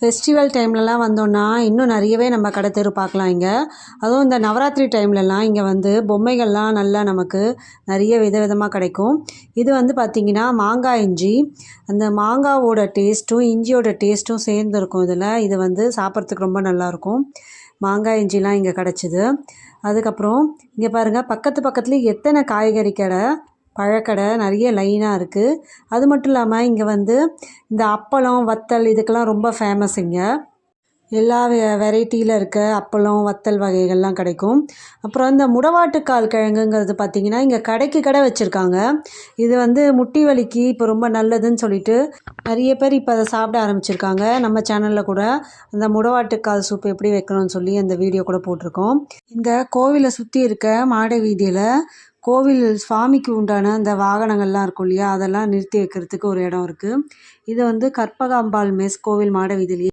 Festival டைம்லலாம் வந்தோன்னா இன்னும் நிறையவே நம்ம கடை தெரு பார்க்கலாம் இங்கே. அதுவும் இந்த நவராத்திரி டைம்லலாம் இங்கே வந்து பொம்மைகள்லாம் நல்லா நமக்கு நிறைய விதவிதமாக கிடைக்கும். இது வந்து பார்த்திங்கன்னா மாங்காய் இஞ்சி. அந்த மாங்காவோட டேஸ்ட்டும் இஞ்சியோட டேஸ்ட்டும் சேர்ந்துருக்கும் இதில். இது வந்து சாப்பிட்றதுக்கு ரொம்ப நல்லாயிருக்கும். மாங்காய் இஞ்சிலாம் இங்கே கிடச்சிது. அதுக்கப்புறம் இங்கே பாருங்கள், பக்கத்துலேயே எத்தனை காய்கறி கடை, பழக்கடை நிறைய லைனாக இருக்குது. அது மட்டும் இல்லாமல் இங்கே வந்து இந்த அப்பளம் வத்தல் இதுக்கெல்லாம் ரொம்ப ஃபேமஸ் இங்கே. எல்லா வெரைட்டியில் இருக்க அப்பளம் வத்தல் வகைகள்லாம் கிடைக்கும். அப்புறம் இந்த முடவாட்டுக்கால் கிழங்குங்கிறது பார்த்திங்கன்னா இங்கே கடைக்கு கடை வச்சுருக்காங்க. இது வந்து முட்டி வலிக்கு இப்போ ரொம்ப நல்லதுன்னு சொல்லிட்டு நிறைய பேர் இப்போ அதை சாப்பிட ஆரம்பிச்சிருக்காங்க. நம்ம சேனலில் கூட அந்த முடவாட்டுக்கால் சூப் எப்படி வைக்கணும்னு சொல்லி அந்த வீடியோ கூட போட்டிருக்கோம். இந்த கோவிலை சுற்றி இருக்க மாட வீதியில் கோவில் சுவாமிக்கு உண்டான அந்த வாகனங்கள்லாம் இருக்கும் இல்லையா, அதெல்லாம் நிறுத்தி வைக்கிறதுக்கு ஒரு இடம் இருக்குது. இது வந்து கற்பகாம்பாள் மெஸ் கோவில் மாட வீதியிலேயே